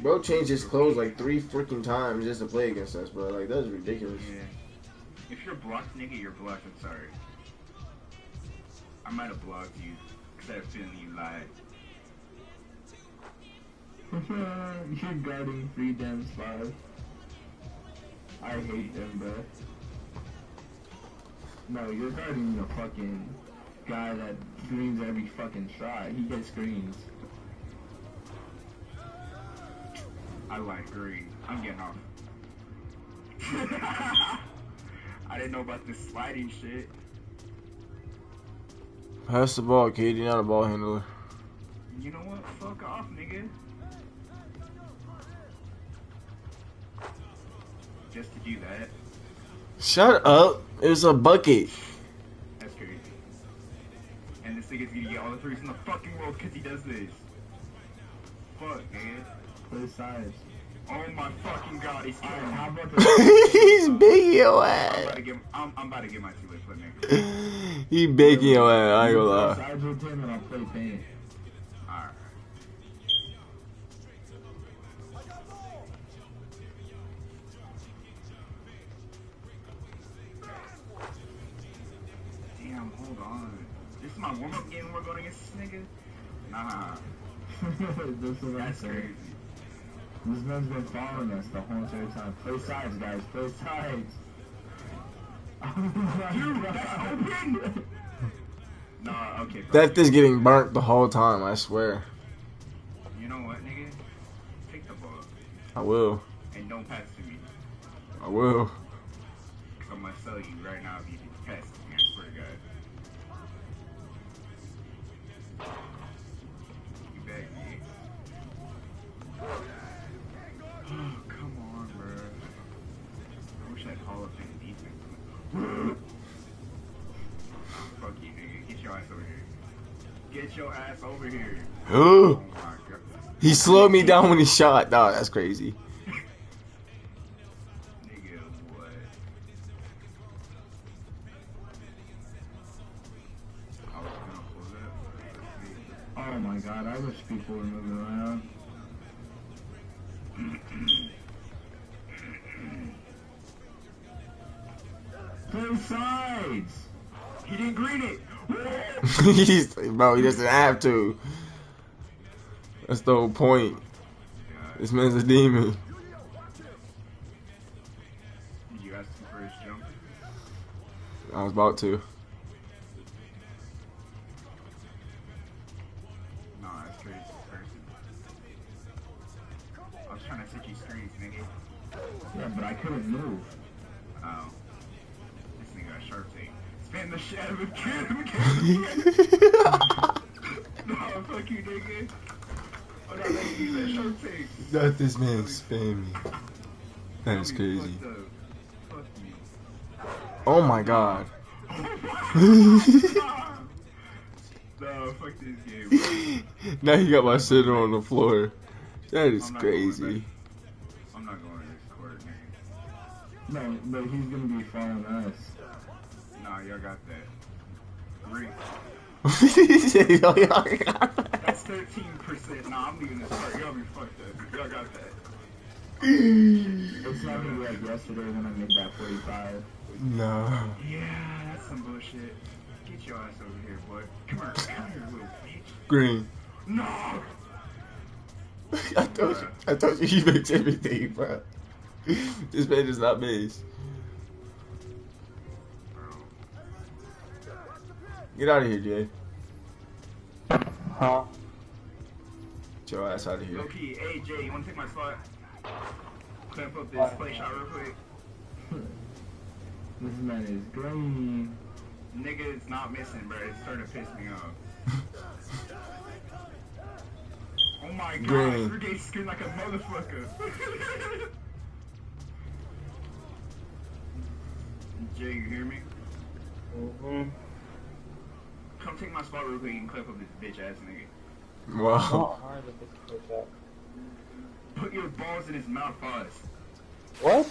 Bro changed his clothes like 3 freaking times just to play against us, bro. Like, that's ridiculous. Yeah. If you're blocked, nigga, you're blocked. I'm sorry. I might have blocked you because I have a feeling you lied. You're guarding 3 damn spots. I hate them, bro. No, you're guarding the fucking guy that screens every fucking shot. He gets screens. I like green. I'm getting off. I didn't know about this sliding shit. Pass the ball, Katie, not a ball handler. You know what? Fuck off, nigga. Just to do that. Shut up. It was a bucket. That's crazy. And this nigga's gonna get all the threes in the fucking world because he does this. Fuck, nigga. Play sides. Oh my fucking god, he's killing me. How about He's begging your I'm ass. about to get my 2-way flip, nigga. He begging your ass. I ain't gonna lie. Sides with him and I'll play paint. Alright. Damn, hold on. This is my warm-up game we're going against this nigga? Nah. This is what I'm That's saying. crazy. This man's been following us the whole entire time. Play sides, guys. Play sides. Dude, that's open! Nah, okay. That is getting burnt the whole time, I swear. You know what, nigga? Take the ball. I will. And don't pass to me. I will. Cause I'm gonna sell you right now if you pass to me, I swear to God. You back, nigga. Oh, come on, bro. I wish I had Hall of Fame defense. Fuck you, nigga. Get your ass over here. Get your ass over here. Oh Ooh. my god. He slowed me down when he shot. Nah, that's crazy. Nigga, what? I was gonna pull that. Oh my god, I wish people were moving around. Play sides! He didn't green it! Bro, he doesn't have to. That's the whole point. This man's a demon. Did you ask him for his jump? I was about to. No, that's crazy. I was trying to set you screens, nigga. Yeah, but I couldn't move. Oh. This nigga got sharp take. Spam the shit out of him, get him. No, fuck you, nigga. Oh, no, let's use that sharp take. Not this man spamming. That is crazy. Fucked up. Fuck me. Oh my god. No, fuck this game, bro. Now he got my sitter on the floor. That is I'm not crazy. I'm not going to this court, nigga. No, but he's gonna be following us. Nah, y'all got that. Great. That's 13%. Nah, I'm leaving this part. Y'all be fucked up. Y'all got that. It's not gonna be like yesterday when I made that 45. No. Yeah, that's some bullshit. Get your ass over here, boy. Come here, little bitch. Green. No! I told you he makes everything, bro. This man is not base. Get out of here, Jay. Huh? Get your ass out of here. Low-key, hey, Jay, you wanna take my spot? Clamp up this play shot real quick. This man is green. Nigga, it's not missing, bro. It's starting to piss me off. Oh my god, Green. Sergey screamed like a motherfucker. Jay, you hear me? Mm-hmm. Come take my spot real quick and clip up this bitch ass nigga. Wow. Put your balls in his mouth, Foz. What?